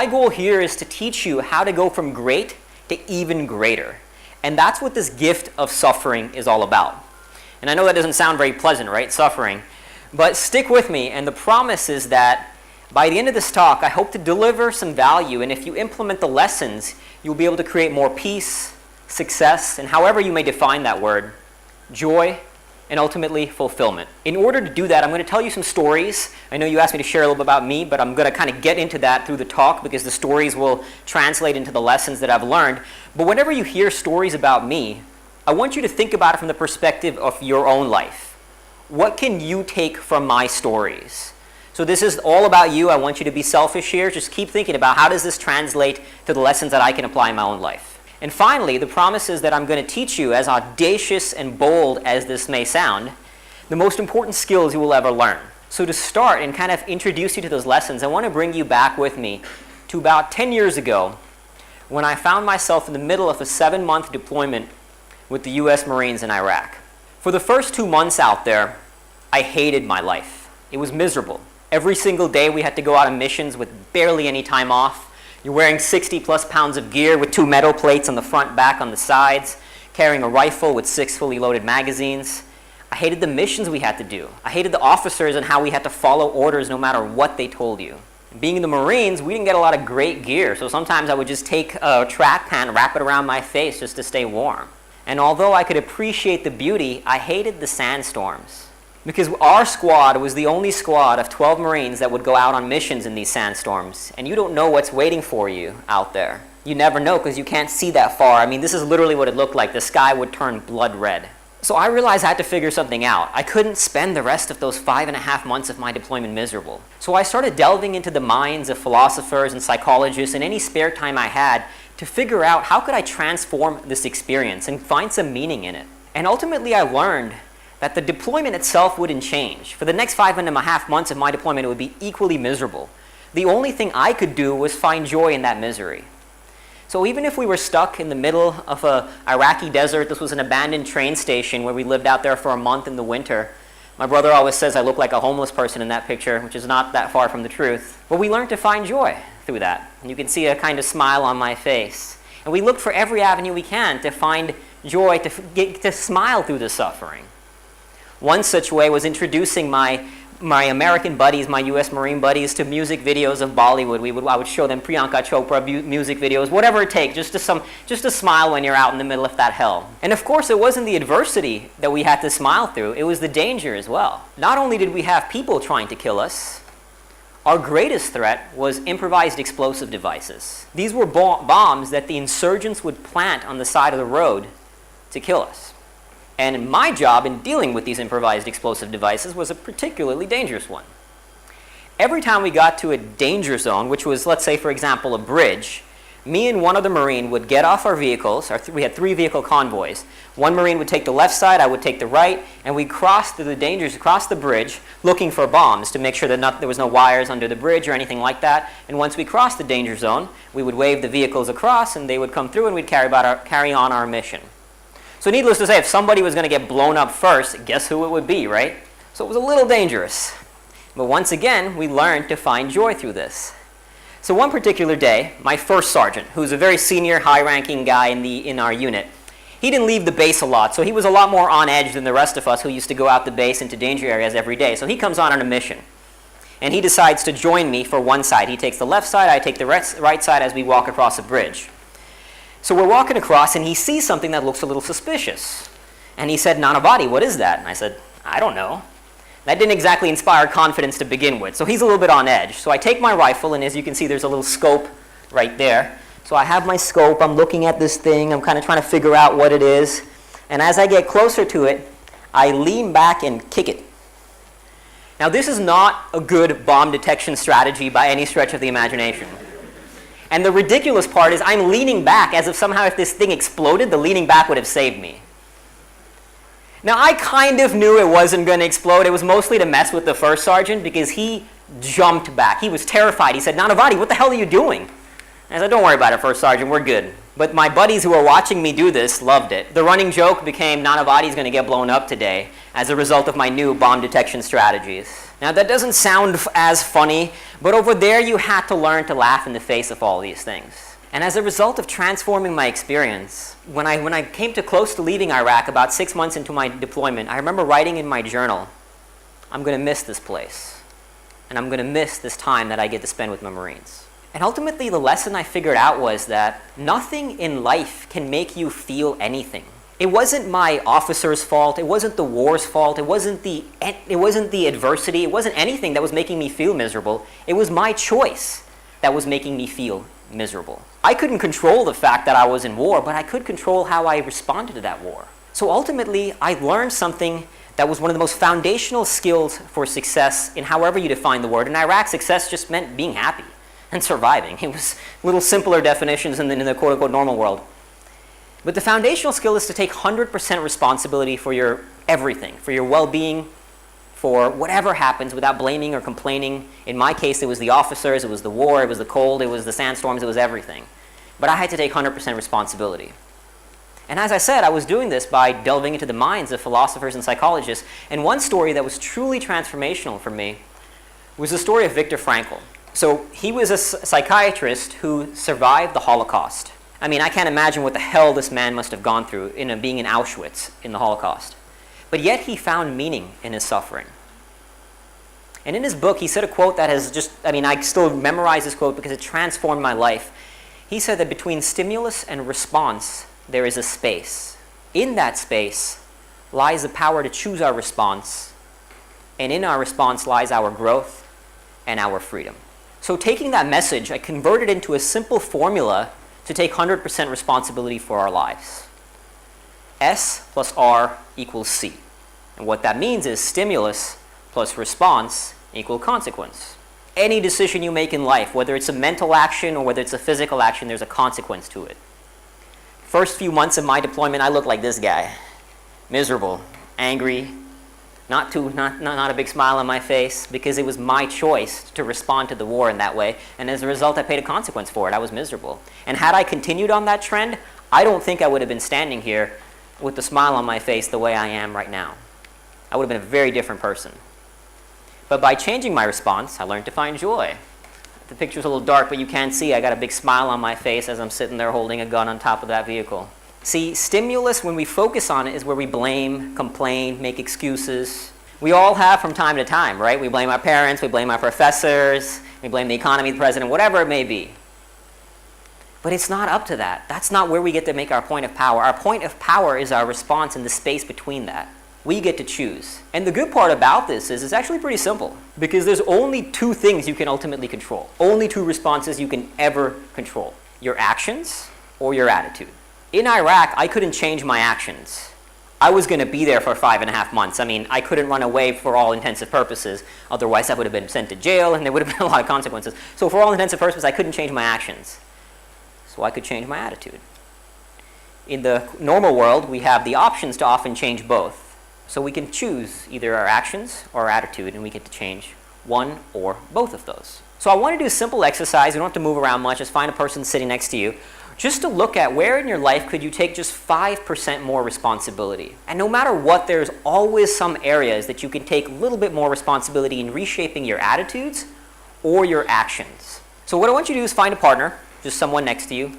my goal here is to teach you how to go from great to even greater. And that's what this gift of suffering is all about. And I know that doesn't sound very pleasant, right? Suffering. But stick with me, and the promise is that by the end of this talk, I hope to deliver some value, and if you implement the lessons, you'll be able to create more peace, success, and however you may define that word, joy, and ultimately fulfillment. In order to do that, I'm going to tell you some stories. I know you asked me to share a little bit about me, but I'm going to kind of get into that through the talk because the stories will translate into the lessons that I've learned. But whenever you hear stories about me, I want you to think about it from the perspective of your own life. What can you take from my stories? So this is all about you. I want you to be selfish here. Just keep thinking about how does this translate to the lessons that I can apply in my own life. And finally, the promise is that I'm going to teach you, as audacious and bold as this may sound, the most important skills you will ever learn. So to start and kind of introduce you to those lessons, I want to bring you back with me to about 10 years ago when I found myself in the middle of a 7-month deployment with the U.S. Marines in Iraq. For the first 2 months out there, I hated my life. It was miserable. Every single day we had to go out on missions with barely any time off. You're wearing 60 plus pounds of gear with 2 metal plates on the front, back, on the sides, carrying a rifle with 6 fully loaded magazines. I hated the missions we had to do. I hated the officers and how we had to follow orders no matter what they told you. Being in the Marines, we didn't get a lot of great gear, so sometimes I would just take a track pant, wrap it around my face just to stay warm. And although I could appreciate the beauty, I hated the sandstorms. Because our squad was the only squad of 12 Marines that would go out on missions in these sandstorms. And you don't know what's waiting for you out there. You never know because you can't see that far. I mean, this is literally what it looked like. The sky would turn blood red. So I realized I had to figure something out. I couldn't spend the rest of those 5.5 months of my deployment miserable. So I started delving into the minds of philosophers and psychologists in any spare time I had to figure out how could I transform this experience and find some meaning in it. And ultimately I learned that the deployment itself wouldn't change. For the next 5.5 months of my deployment, it would be equally miserable. The only thing I could do was find joy in that misery. So even if we were stuck in the middle of an Iraqi desert, this was an abandoned train station where we lived out there for a month in the winter. My brother always says I look like a homeless person in that picture, which is not that far from the truth. But we learned to find joy through that. And you can see a kind of smile on my face. And we looked for every avenue we can to find joy, to smile through the suffering. One such way was introducing my American buddies, my U.S. Marine buddies, to music videos of Bollywood. I would show them Priyanka Chopra music videos, whatever it takes, just to smile when you're out in the middle of that hell. And of course, it wasn't the adversity that we had to smile through, it was the danger as well. Not only did we have people trying to kill us, our greatest threat was improvised explosive devices. These were bombs that the insurgents would plant on the side of the road to kill us. And my job in dealing with these improvised explosive devices was a particularly dangerous one. Every time we got to a danger zone, which was, let's say, for example, a bridge, me and one other Marine would get off our vehicles. We had 3 vehicle convoys. One Marine would take the left side, I would take the right, and we'd cross through the dangers, across the bridge, looking for bombs to make sure that there was no wires under the bridge or anything like that. And once we crossed the danger zone, we would wave the vehicles across, and they would come through, and we'd carry on our mission. So needless to say, if somebody was going to get blown up first, guess who it would be, right? So it was a little dangerous. But once again, we learned to find joy through this. So one particular day, my first sergeant, who's a very senior, high-ranking guy in our unit, he didn't leave the base a lot, so he was a lot more on edge than the rest of us who used to go out the base into danger areas every day. So he comes on a mission. And he decides to join me for one side. He takes the left side, I take the right side as we walk across a bridge. So we're walking across, and he sees something that looks a little suspicious. And he said, "Nanavati, what is that?" And I said, "I don't know." That didn't exactly inspire confidence to begin with, so he's a little bit on edge. So I take my rifle, and as you can see, there's a little scope right there. So I have my scope, I'm looking at this thing, I'm kind of trying to figure out what it is. And as I get closer to it, I lean back and kick it. Now this is not a good bomb detection strategy by any stretch of the imagination. And the ridiculous part is I'm leaning back as if somehow if this thing exploded, the leaning back would have saved me. Now I kind of knew it wasn't going to explode. It was mostly to mess with the first sergeant because he jumped back. He was terrified. He said, "Nanavati, what the hell are you doing?" And I said, "Don't worry about it, first sergeant, we're good." But my buddies who were watching me do this loved it. The running joke became Nanavati is going to get blown up today as a result of my new bomb detection strategies. Now that doesn't sound as funny, but over there you had to learn to laugh in the face of all these things. And as a result of transforming my experience, when I came to close to leaving Iraq, about 6 months into my deployment, I remember writing in my journal, I'm going to miss this place. And I'm going to miss this time that I get to spend with my Marines. And ultimately, the lesson I figured out was that nothing in life can make you feel anything. It wasn't my officer's fault. It wasn't the war's fault. It wasn't the adversity. It wasn't anything that was making me feel miserable. It was my choice that was making me feel miserable. I couldn't control the fact that I was in war, but I could control how I responded to that war. So ultimately, I learned something that was one of the most foundational skills for success in however you define the word. In Iraq, success just meant being happy and surviving. It was a little simpler definitions in the quote-unquote normal world. But the foundational skill is to take 100% responsibility for your everything, for your well-being, for whatever happens without blaming or complaining. In my case, it was the officers, it was the war, it was the cold, it was the sandstorms, it was everything. But I had to take 100% responsibility. And as I said, I was doing this by delving into the minds of philosophers and psychologists. And one story that was truly transformational for me was the story of Viktor Frankl. So he was a psychiatrist who survived the Holocaust. I mean, I can't imagine what the hell this man must have gone through being in Auschwitz in the Holocaust. But yet he found meaning in his suffering. And in his book, he said a quote that has just, I still memorize this quote because it transformed my life. He said that between stimulus and response, there is a space. In that space lies the power to choose our response. And in our response lies our growth and our freedom. So taking that message, I converted it into a simple formula to take 100% responsibility for our lives. S plus R equals C. And what that means is stimulus plus response equal consequence. Any decision you make in life, whether it's a mental action or whether it's a physical action, there's a consequence to it. First few months of my deployment, I looked like this guy. Miserable, angry, not a big smile on my face, because it was my choice to respond to the war in that way, and as a result I paid a consequence for it. I was miserable. And had I continued on that trend, I don't think I would have been standing here with the smile on my face the way I am right now. I would have been a very different person. But by changing my response, I learned to find joy. The picture's a little dark, but you can see I got a big smile on my face as I'm sitting there holding a gun on top of that vehicle. See, stimulus, when we focus on it, is where we blame, complain, make excuses. We all have from time to time, right? We blame our parents, we blame our professors, we blame the economy, the president, whatever it may be. But it's not up to that. That's not where we get to make our point of power. Our point of power is our response in the space between that. We get to choose. And the good part about this is it's actually pretty simple, because there's only two things you can ultimately control. Only two responses you can ever control. Your actions or your attitude. In Iraq, I couldn't change my actions. I was going to be there for 5.5 months. I couldn't run away for all intensive purposes. Otherwise, I would have been sent to jail, and there would have been a lot of consequences. So for all intensive purposes, I couldn't change my actions. So I could change my attitude. In the normal world, we have the options to often change both. So we can choose either our actions or our attitude, and we get to change one or both of those. So I want to do a simple exercise. You don't have to move around much. Just find a person sitting next to you, just to look at where in your life could you take just 5% more responsibility. And no matter what, there's always some areas that you can take a little bit more responsibility in reshaping your attitudes or your actions. So what I want you to do is find a partner, just someone next to you.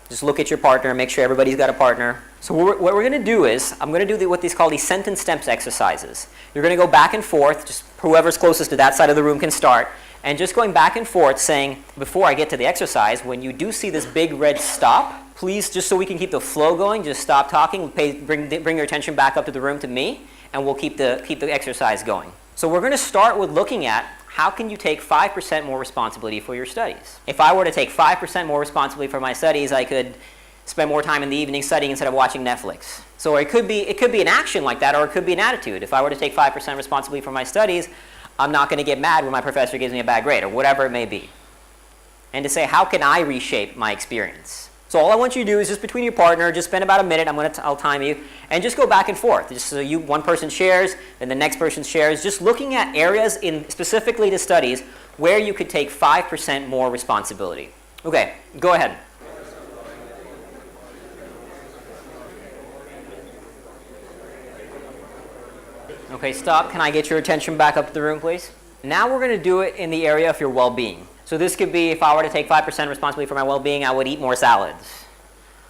Just look at your partner and make sure everybody's got a partner. So what we're going to do is, I'm going to do what these call these sentence steps exercises. You're going to go back and forth, just whoever's closest to that side of the room can start, and just going back and forth saying, before I get to the exercise, when you do see this big red stop, please, just so we can keep the flow going, just stop talking, bring your attention back up to the room to me, and we'll keep the exercise going. So we're going to start with looking at how can you take 5% more responsibility for your studies. If I were to take 5% more responsibility for my studies, I could spend more time in the evening studying instead of watching Netflix. So it could be an action like that, or it could be an attitude. If I were to take 5% responsibility for my studies, I'm not going to get mad when my professor gives me a bad grade, or whatever it may be. And to say, how can I reshape my experience? So all I want you to do is just between your partner, just spend about a minute, I'll time you, and just go back and forth. Just so one person shares, then the next person shares, just looking at areas specifically to studies where you could take 5% more responsibility. Okay, go ahead. Okay, stop. Can I get your attention back up to the room, please? Now we're going to do it in the area of your well-being. So this could be, if I were to take 5% responsibility for my well-being, I would eat more salads.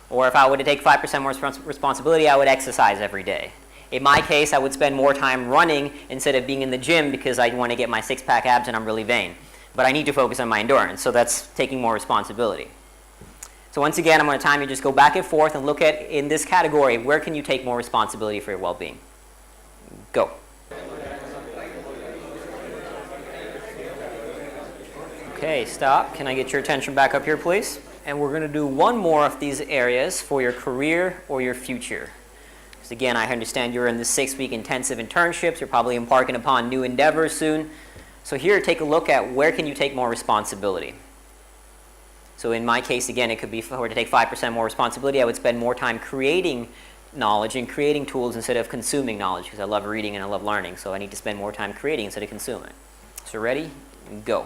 Or if I were to take 5% more responsibility, I would exercise every day. In my case, I would spend more time running instead of being in the gym because I want to get my six-pack abs and I'm really vain. But I need to focus on my endurance, so that's taking more responsibility. So once again, I'm going to time you, just go back and forth and look at, in this category, where can you take more responsibility for your well-being? Go. Okay, stop. Can I get your attention back up here, please? And we're going to do one more of these areas for your career or your future. Because again, I understand you're in the 6-week intensive internships. You're probably embarking upon new endeavors soon. So here, take a look at where can you take more responsibility. So in my case, again, it could be, if I were to take 5% more responsibility, I would spend more time creating knowledge and creating tools instead of consuming knowledge, because I love reading and I love learning. So I need to spend more time creating instead of consuming. So ready? Go.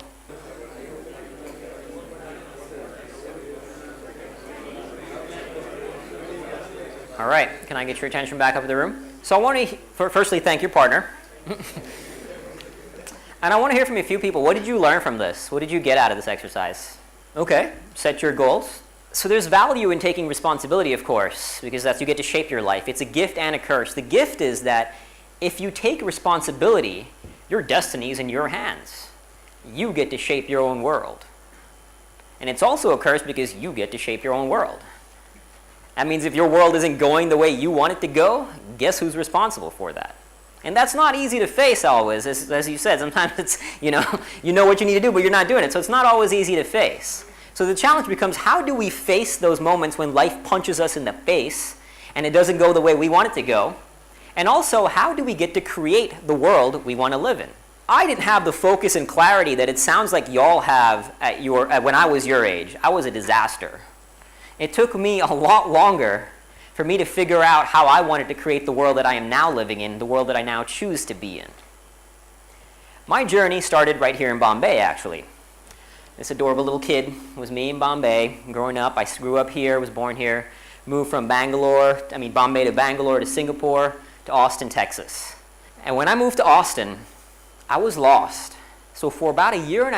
All right, can I get your attention back up in the room? So I want to firstly thank your partner. And I want to hear from a few people. What did you learn from this? What did you get out of this exercise? Okay, set your goals. So there's value in taking responsibility, of course, because that's, you get to shape your life. It's a gift and a curse. The gift is that if you take responsibility, your destiny is in your hands. You get to shape your own world. And it's also a curse because you get to shape your own world. That means if your world isn't going the way you want it to go, guess who's responsible for that? And that's not easy to face always, as you said. Sometimes it's, you know what you need to do, but you're not doing it. So it's not always easy to face. So the challenge becomes, how do we face those moments when life punches us in the face and it doesn't go the way we want it to go? And also, how do we get to create the world we want to live in? I didn't have the focus and clarity that it sounds like y'all have when I was your age. I was a disaster. It took me a lot longer for me to figure out how I wanted to create the world that I am now living in, the world that I now choose to be in. My journey started right here in Bombay, actually. This adorable little kid was me in Bombay. Growing up, I grew up here, was born here, moved from Bombay to Bangalore to Singapore to Austin, Texas. And when I moved to Austin, I was lost. So for about 1.5 years,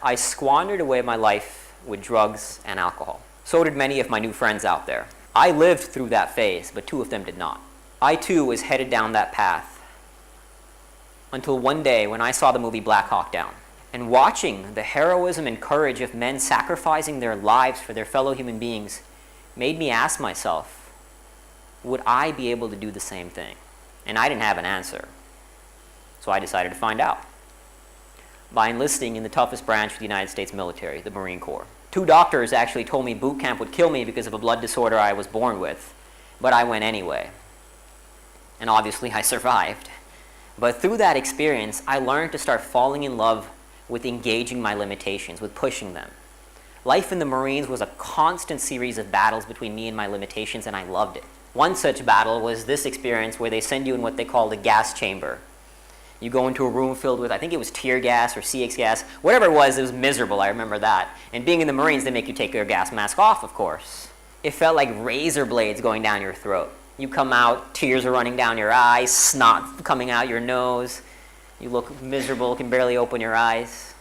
I squandered away my life with drugs and alcohol. So did many of my new friends out there. I lived through that phase, but 2 of them did not. I too was headed down that path until one day when I saw the movie Black Hawk Down. And watching the heroism and courage of men sacrificing their lives for their fellow human beings made me ask myself, would I be able to do the same thing? And I didn't have an answer. So I decided to find out by enlisting in the toughest branch of the United States military, the Marine Corps. 2 doctors actually told me boot camp would kill me because of a blood disorder I was born with, but I went anyway. And obviously I survived. But through that experience, I learned to start falling in love with engaging my limitations, with pushing them. Life in the Marines was a constant series of battles between me and my limitations, and I loved it. One such battle was this experience where they send you in what they call the gas chamber. You go into a room filled with, I think it was tear gas or CX gas. Whatever it was miserable, I remember that. And being in the Marines, they make you take your gas mask off, of course. It felt like razor blades going down your throat. You come out, tears are running down your eyes, snot coming out your nose. You look miserable, can barely open your eyes.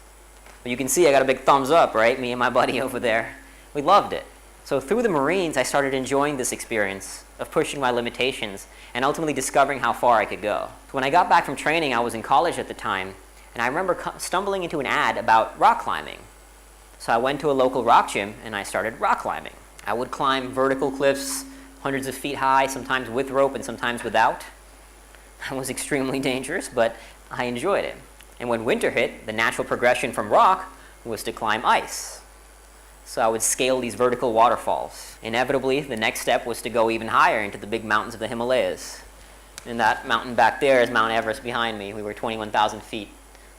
But you can see I got a big thumbs up, right? Me and my buddy over there. We loved it. So through the Marines, I started enjoying this experience of pushing my limitations and ultimately discovering how far I could go. So when I got back from training, I was in college at the time, and I remember stumbling into an ad about rock climbing. So I went to a local rock gym and I started rock climbing. I would climb vertical cliffs, hundreds of feet high, sometimes with rope and sometimes without. It was extremely dangerous, but I enjoyed it. And when winter hit, the natural progression from rock was to climb ice. So I would scale these vertical waterfalls. Inevitably, the next step was to go even higher into the big mountains of the Himalayas. And that mountain back there is Mount Everest behind me. We were 21,000 feet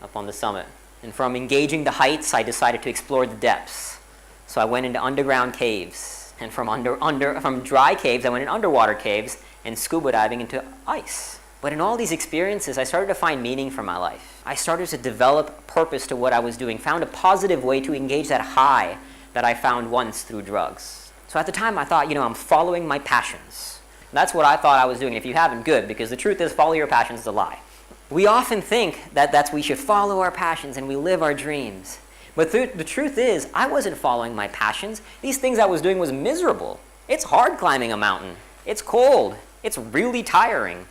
up on the summit. And from engaging the heights, I decided to explore the depths. So I went into underground caves. And from dry caves, I went in underwater caves and scuba diving into ice. But in all these experiences, I started to find meaning for my life. I started to develop purpose to what I was doing, found a positive way to engage that high that I found once through drugs. So at the time I thought, I'm following my passions. That's what I thought I was doing. If you haven't, good, because the truth is follow your passions is a lie. We often think that we should follow our passions and we live our dreams. But the truth is, I wasn't following my passions. These things I was doing was miserable. It's hard climbing a mountain. It's cold. It's really tiring.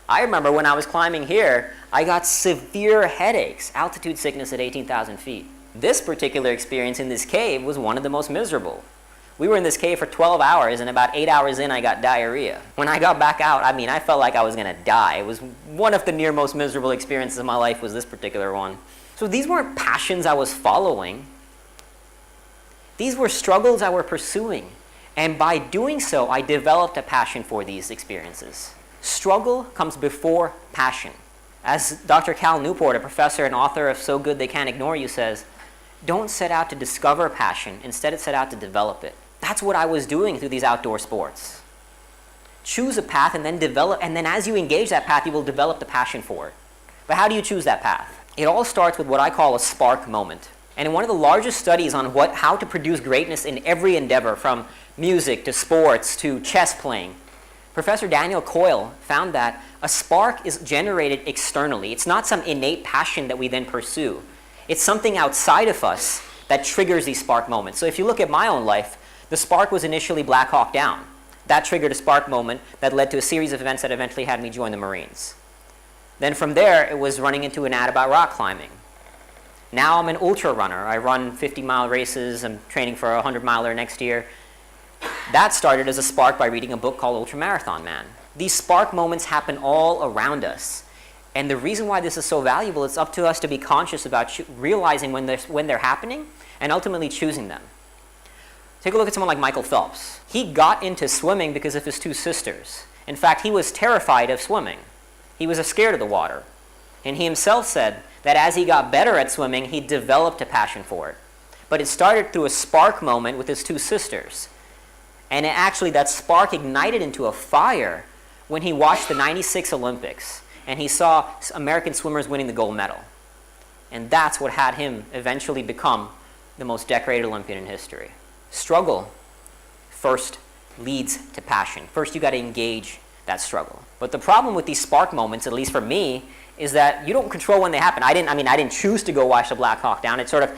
I remember when I was climbing here, I got severe headaches, altitude sickness at 18,000 feet. This particular experience in this cave was one of the most miserable. We were in this cave for 12 hours, and about 8 hours in, I got diarrhea. When I got back out, I felt like I was going to die. It was one of the near most miserable experiences of my life was this particular one. So these weren't passions I was following. These were struggles I were pursuing. And by doing so, I developed a passion for these experiences. Struggle comes before passion. As Dr. Cal Newport, a professor and author of So Good They Can't Ignore You, says, don't set out to discover passion. Instead, set out to develop it. That's what I was doing through these outdoor sports. Choose a path and then develop, and then as you engage that path, you will develop the passion for it. But how do you choose that path? It all starts with what I call a spark moment. And in one of the largest studies on how to produce greatness in every endeavor, from music to sports to chess playing, Professor Daniel Coyle found that a spark is generated externally. It's not some innate passion that we then pursue. It's something outside of us that triggers these spark moments. So if you look at my own life, the spark was initially Black Hawk Down. That triggered a spark moment that led to a series of events that eventually had me join the Marines. Then from there, it was running into an ad about rock climbing. Now I'm an ultra runner. I run 50-mile races. I'm training for a 100-miler next year. That started as a spark by reading a book called Ultra Marathon Man. These spark moments happen all around us. And the reason why this is so valuable, it's up to us to be conscious about realizing when they're happening and ultimately choosing them. Take a look at someone like Michael Phelps. He got into swimming because of his two sisters. In fact, he was terrified of swimming. He was scared of the water. And he himself said that as he got better at swimming, he developed a passion for it. But it started through a spark moment with his two sisters. And that spark ignited into a fire when he watched the '96 Olympics and he saw American swimmers winning the gold medal. And that's what had him eventually become the most decorated Olympian in history. Struggle first leads to passion. First, you got to engage that struggle. But the problem with these spark moments, at least for me, is that you don't control when they happen. I didn't choose to go watch the Black Hawk Down. It's sort of,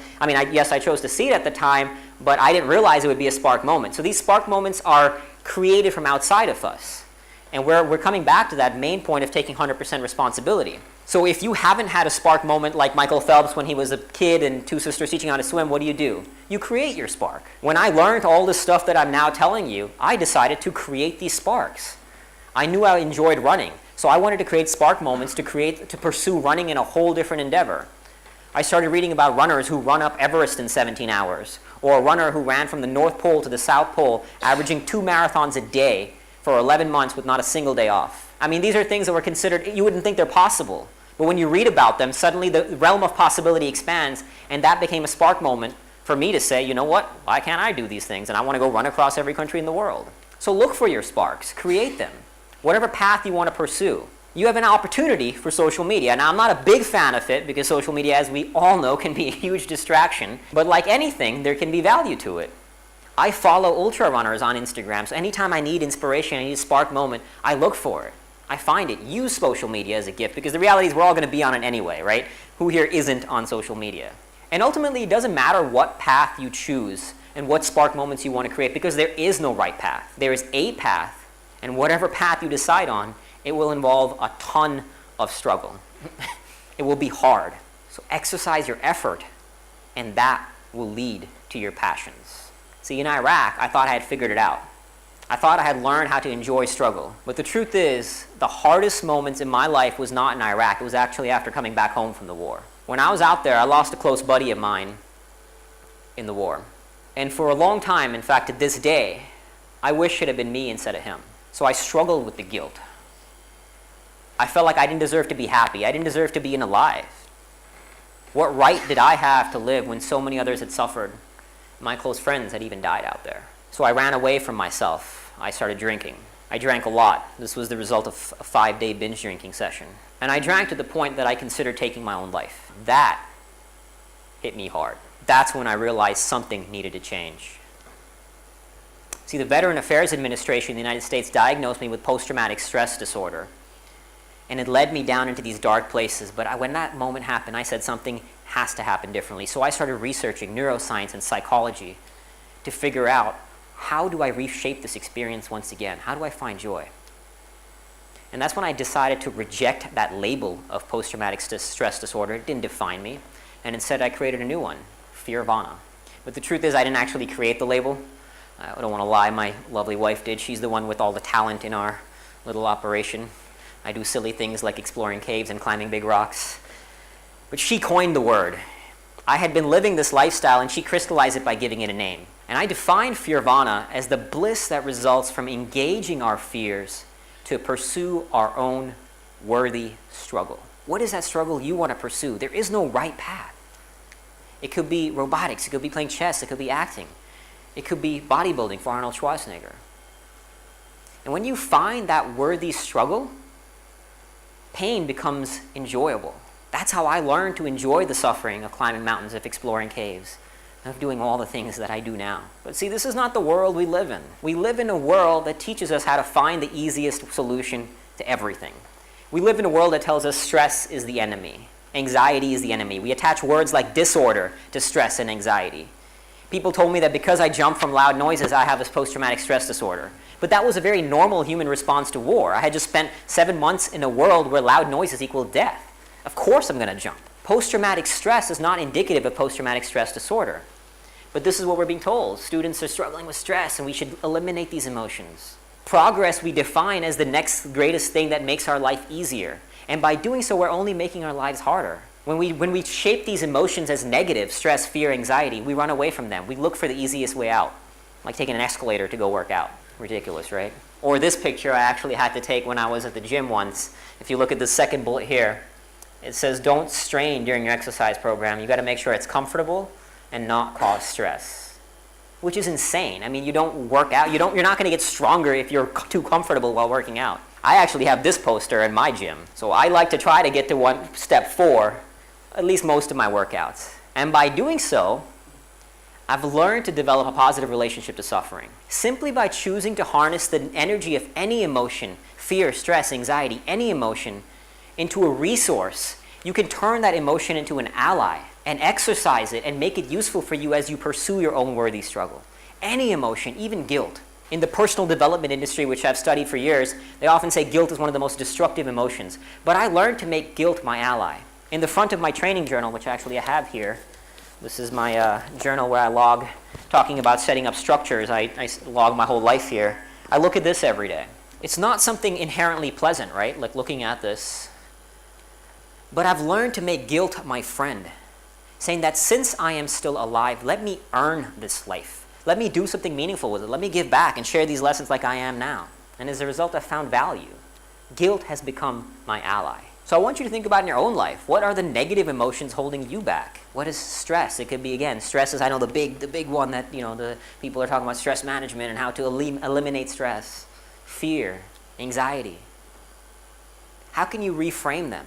yes, I chose to see it at the time, but I didn't realize it would be a spark moment. So these spark moments are created from outside of us. And we're coming back to that main point of taking 100% responsibility. So if you haven't had a spark moment like Michael Phelps when he was a kid and two sisters teaching how to swim, what do? You create your spark. When I learned all this stuff that I'm now telling you, I decided to create these sparks. I knew I enjoyed running, so I wanted to create spark moments to pursue running in a whole different endeavor. I started reading about runners who run up Everest in 17 hours, or a runner who ran from the North Pole to the South Pole, averaging 2 marathons a day for 11 months with not a single day off. These are things that were considered, you wouldn't think they're possible. But when you read about them, suddenly the realm of possibility expands, and that became a spark moment for me to say, you know what, why can't I do these things? And I want to go run across every country in the world. So look for your sparks, create them. Whatever path you want to pursue. You have an opportunity for social media. Now, I'm not a big fan of it because social media, as we all know, can be a huge distraction. But like anything, there can be value to it. I follow ultra runners on Instagram, so anytime I need inspiration, I need a spark moment, I look for it. I find it. Use social media as a gift because the reality is we're all going to be on it anyway, right? Who here isn't on social media? And ultimately, it doesn't matter what path you choose and what spark moments you want to create because there is no right path. There is a path, and whatever path you decide on, it will involve a ton of struggle. It will be hard. So exercise your effort, and that will lead to your passions. See, in Iraq, I thought I had figured it out. I thought I had learned how to enjoy struggle. But the truth is, the hardest moments in my life was not in Iraq. It was actually after coming back home from the war. When I was out there, I lost a close buddy of mine in the war. And for a long time, in fact, to this day, I wish it had been me instead of him. So I struggled with the guilt. I felt like I didn't deserve to be happy. I didn't deserve to be alive. What right did I have to live when so many others had suffered? My close friends had even died out there. So I ran away from myself. I started drinking. I drank a lot. This was the result of a 5-day binge drinking session. And I drank to the point that I considered taking my own life. That hit me hard. That's when I realized something needed to change. See, the Veteran Affairs Administration in the United States diagnosed me with post-traumatic stress disorder. And it led me down into these dark places. But when that moment happened, I said something has to happen differently. So I started researching neuroscience and psychology to figure out, how do I reshape this experience once again? How do I find joy? And that's when I decided to reject that label of post-traumatic stress disorder. It didn't define me. And instead, I created a new one, Fearvana. But the truth is, I didn't actually create the label. I don't want to lie, my lovely wife did. She's the one with all the talent in our little operation. I do silly things like exploring caves and climbing big rocks. But she coined the word. I had been living this lifestyle, and she crystallized it by giving it a name. And I defined Fearvana as the bliss that results from engaging our fears to pursue our own worthy struggle. What is that struggle you want to pursue? There is no right path. It could be robotics, it could be playing chess, it could be acting. It could be bodybuilding for Arnold Schwarzenegger. And when you find that worthy struggle, pain becomes enjoyable. That's how I learned to enjoy the suffering of climbing mountains, of exploring caves, of doing all the things that I do now. But see, this is not the world we live in. We live in a world that teaches us how to find the easiest solution to everything. We live in a world that tells us stress is the enemy. Anxiety is the enemy. We attach words like disorder to stress and anxiety. People told me that because I jump from loud noises, I have this post-traumatic stress disorder. But that was a very normal human response to war. I had just spent 7 months in a world where loud noises equal death. Of course I'm going to jump. Post-traumatic stress is not indicative of post-traumatic stress disorder. But this is what we're being told. Students are struggling with stress, and we should eliminate these emotions. Progress we define as the next greatest thing that makes our life easier. And by doing so, we're only making our lives harder. When we shape these emotions as negative, stress, fear, anxiety, we run away from them. We look for the easiest way out, like taking an escalator to go work out. Ridiculous, right? Or this picture I actually had to take when I was at the gym once. If you look at the second bullet here, it says don't strain during your exercise program. You got to make sure it's comfortable and not cause stress, which is insane. I mean, you don't work out. You're not going to get stronger if you're too comfortable while working out. I actually have this poster in my gym. So I like to try to get to step 4, at least most of my workouts. And by doing so, I've learned to develop a positive relationship to suffering. Simply by choosing to harness the energy of any emotion, fear, stress, anxiety, any emotion, into a resource, you can turn that emotion into an ally and exercise it and make it useful for you as you pursue your own worthy struggle. Any emotion, even guilt. In the personal development industry, which I've studied for years, they often say guilt is one of the most destructive emotions. But I learned to make guilt my ally. In the front of my training journal, which actually I have here, this is my journal where I log, talking about setting up structures. I log my whole life here. I look at this every day. It's not something inherently pleasant, right? Like looking at this. But I've learned to make guilt my friend, saying that since I am still alive, let me earn this life. Let me do something meaningful with it. Let me give back and share these lessons like I am now. And as a result, I've found value. Guilt has become my ally. So I want you to think about in your own life, what are the negative emotions holding you back? What is stress? It could be, again, stress is, I know, the big one that, the people are talking about, stress management and how to eliminate stress. Fear, anxiety. How can you reframe them?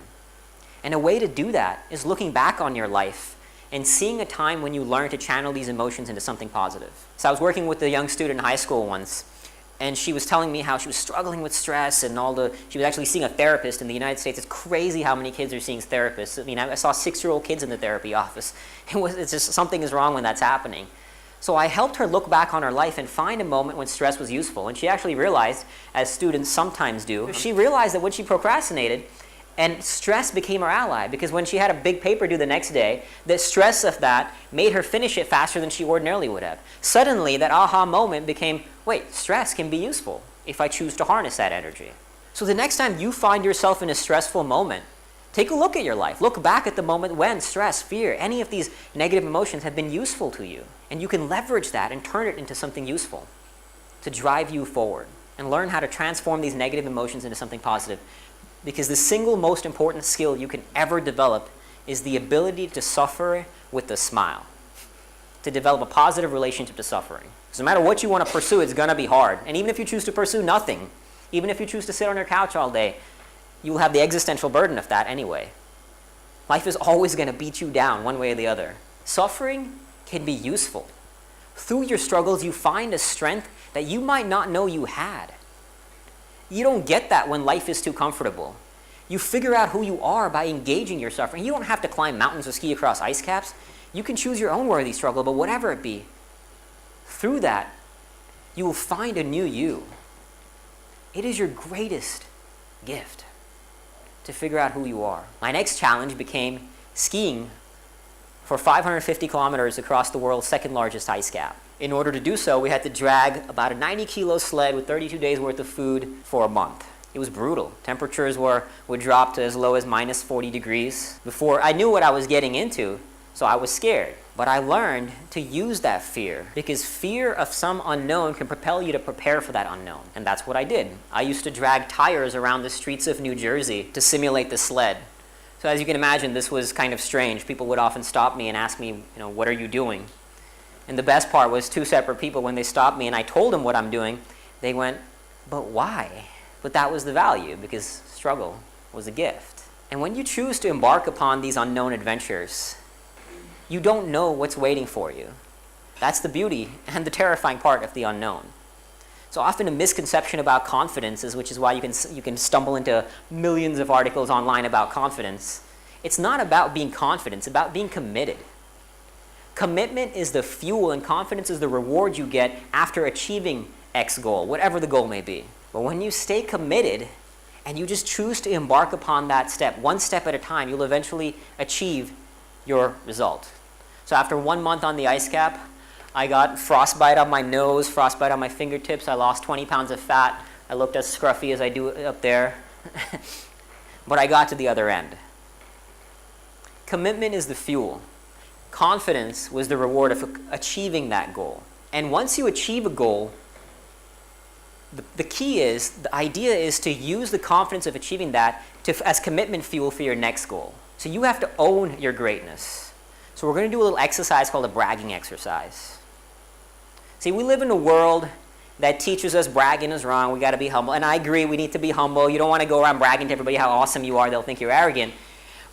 And a way to do that is looking back on your life and seeing a time when you learned to channel these emotions into something positive. So I was working with a young student in high school once, and she was telling me how she was struggling with stress and she was actually seeing a therapist in the United States. It's crazy how many kids are seeing therapists. I mean, I saw 6-year-old kids in the therapy office. It's just something is wrong when that's happening. So I helped her look back on her life and find a moment when stress was useful. And she actually realized, as students sometimes do, she realized that when she procrastinated, and stress became her ally, because when she had a big paper due the next day, the stress of that made her finish it faster than she ordinarily would have. Suddenly, that aha moment became, wait, stress can be useful if I choose to harness that energy. So the next time you find yourself in a stressful moment, take a look at your life. Look back at the moment when stress, fear, any of these negative emotions have been useful to you. And you can leverage that and turn it into something useful to drive you forward and learn how to transform these negative emotions into something positive. Because the single most important skill you can ever develop is the ability to suffer with a smile, to develop a positive relationship to suffering. So no matter what you want to pursue, it's going to be hard. And even if you choose to pursue nothing, even if you choose to sit on your couch all day, you will have the existential burden of that anyway. Life is always going to beat you down one way or the other. Suffering can be useful. Through your struggles, you find a strength that you might not know you had. You don't get that when life is too comfortable. You figure out who you are by engaging your suffering. You don't have to climb mountains or ski across ice caps. You can choose your own worthy struggle, but whatever it be, through that, you will find a new you. It is your greatest gift to figure out who you are. My next challenge became skiing for 550 kilometers across the world's second largest ice cap. In order to do so, we had to drag about a 90-kilo sled with 32 days worth of food for a month. It was brutal. Temperatures would drop to as low as minus 40 degrees. Before I knew what I was getting into, so I was scared. But I learned to use that fear, because fear of some unknown can propel you to prepare for that unknown. And that's what I did. I used to drag tires around the streets of New Jersey to simulate the sled. So as you can imagine, this was kind of strange. People would often stop me and ask me, what are you doing? And the best part was 2 separate people, when they stopped me and I told them what I'm doing, they went, but why? But that was the value, because struggle was a gift. And when you choose to embark upon these unknown adventures, you don't know what's waiting for you. That's the beauty and the terrifying part of the unknown. So often a misconception about confidence is, which is why you can stumble into millions of articles online about confidence. It's not about being confident, it's about being committed. Commitment is the fuel and confidence is the reward you get after achieving X goal, whatever the goal may be. But when you stay committed and you just choose to embark upon that step, one step at a time, you'll eventually achieve your result. So after 1 month on the ice cap, I got frostbite on my nose, frostbite on my fingertips. I lost 20 pounds of fat. I looked as scruffy as I do up there. But I got to the other end. Commitment is the fuel. Confidence was the reward of achieving that goal. And once you achieve a goal, the key is, the idea is to use the confidence of achieving that as commitment fuel for your next goal. So you have to own your greatness. So we're going to do a little exercise called a bragging exercise. See, we live in a world that teaches us bragging is wrong, we got to be humble. And I agree, we need to be humble. You don't want to go around bragging to everybody how awesome you are, they'll think you're arrogant.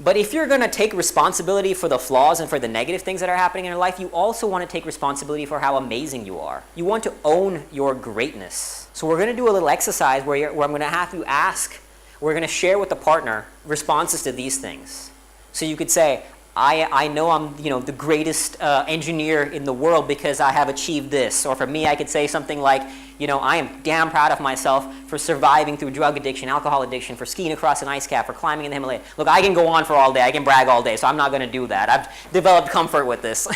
But if you're going to take responsibility for the flaws and for the negative things that are happening in your life, you also want to take responsibility for how amazing you are. You want to own your greatness. So we're going to do a little exercise where I'm going to have you ask, we're going to share with the partner responses to these things. So you could say, I know I'm the greatest engineer in the world because I have achieved this. Or for me, I could say something like, I am damn proud of myself for surviving through drug addiction, alcohol addiction, for skiing across an ice cap, for climbing in the Himalayas. Look, I can go on for all day. I can brag all day, so I'm not going to do that. I've developed comfort with this.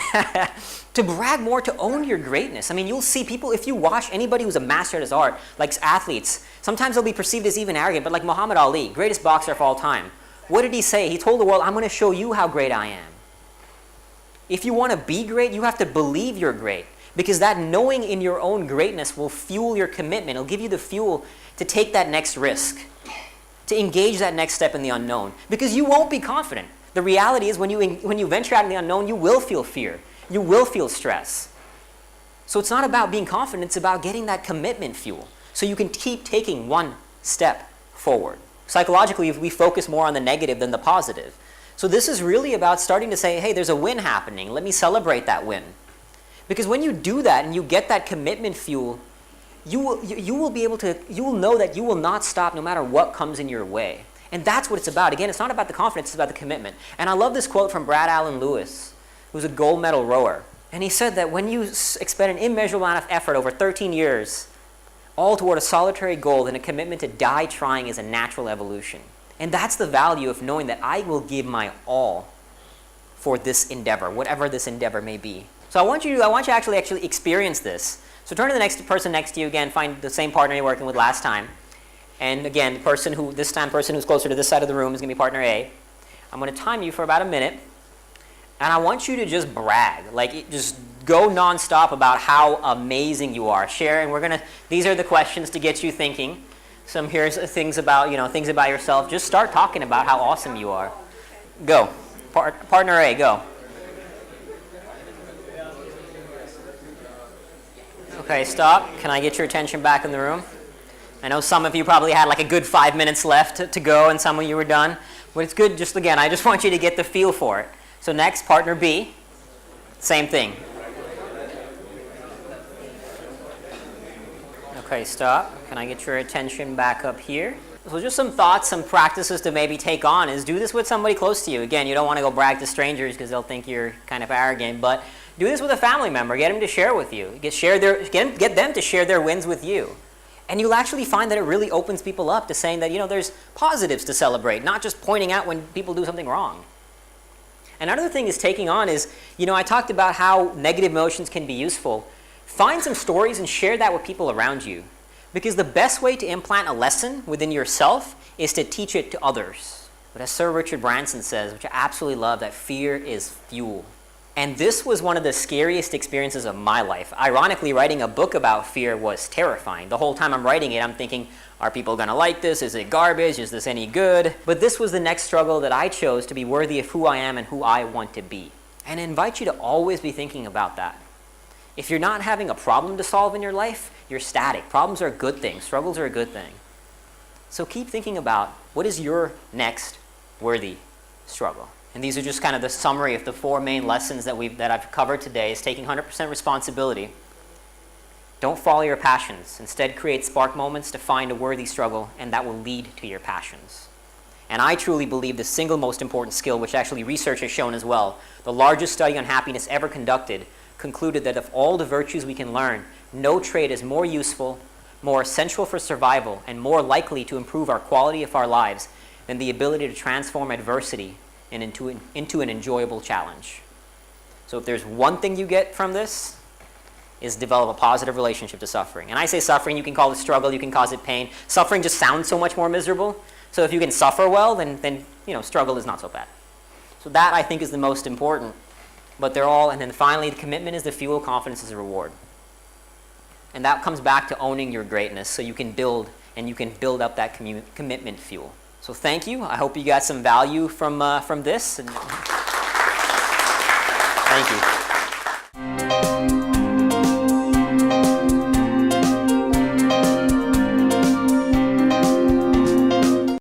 To brag more, to own your greatness. I mean, you'll see people, if you watch anybody who's a master at his art, like athletes, sometimes they'll be perceived as even arrogant, but like Muhammad Ali, greatest boxer of all time. What did he say? He told the world, I'm going to show you how great I am. If you want to be great, you have to believe you're great. Because that knowing in your own greatness will fuel your commitment. It'll give you the fuel to take that next risk, to engage that next step in the unknown. Because you won't be confident. The reality is when you venture out in the unknown, you will feel fear. You will feel stress. So it's not about being confident, it's about getting that commitment fuel. So you can keep taking one step forward. Psychologically, we focus more on the negative than the positive. So this is really about starting to say, hey, there's a win happening. Let me celebrate that win. Because when you do that and you get that commitment fuel, you will know that you will not stop no matter what comes in your way. And that's what it's about. Again, it's not about the confidence, it's about the commitment. And I love this quote from Brad Allen Lewis, who's a gold medal rower. And he said that when you expend an immeasurable amount of effort over 13 years, all toward a solitary goal, then a commitment to die trying is a natural evolution. And that's the value of knowing that I will give my all for this endeavor, whatever this endeavor may be. So I want you to actually experience this. So turn to the next person next to you again, find the same partner you're working with last time. And again, the person who's closer to this side of the room is going to be partner A. I'm going to time you for about a minute. And I want you to just brag, just go nonstop about how amazing you are. Share, and these are the questions to get you thinking. Here's things about yourself. Just start talking about how awesome you are. Go. Partner A, go. Okay, stop. Can I get your attention back in the room? I know some of you probably had a good 5 minutes left to go, and some of you were done. But it's good, I just want you to get the feel for it. So next, partner B, same thing. Okay, stop. Can I get your attention back up here? So just some thoughts, some practices to maybe take on is do this with somebody close to you. Again, you don't want to go brag to strangers because they'll think you're kind of arrogant, but do this with a family member. Get them to share with you. Get them to share their wins with you. And you'll actually find that it really opens people up to saying that, there's positives to celebrate, not just pointing out when people do something wrong. Another thing is taking on is, I talked about how negative emotions can be useful. Find some stories and share that with people around you. Because the best way to implant a lesson within yourself is to teach it to others. But as Sir Richard Branson says, which I absolutely love, that fear is fuel. And this was one of the scariest experiences of my life. Ironically, writing a book about fear was terrifying. The whole time I'm writing it, I'm thinking, are people going to like this? Is it garbage? Is this any good? But this was the next struggle that I chose to be worthy of who I am and who I want to be. And I invite you to always be thinking about that. If you're not having a problem to solve in your life, you're static. Problems are a good thing. Struggles are a good thing. So keep thinking about what is your next worthy struggle. And these are just kind of the summary of the 4 main lessons that I've covered today is taking 100% responsibility. Don't follow your passions. Instead, create spark moments to find a worthy struggle, and that will lead to your passions. And I truly believe the single most important skill, which actually research has shown as well, the largest study on happiness ever conducted, concluded that of all the virtues we can learn, no trait is more useful, more essential for survival, and more likely to improve our quality of our lives than the ability to transform adversity into an enjoyable challenge. So if there's one thing you get from this, is develop a positive relationship to suffering. And I say suffering, you can call it struggle, you can cause it pain. Suffering just sounds so much more miserable. So if you can suffer well, then struggle is not so bad. So that I think is the most important. But they're all, and then finally, the commitment is the fuel, confidence is the reward. And that comes back to owning your greatness so you can build up that commitment fuel. So thank you. I hope you got some value from this. And thank you.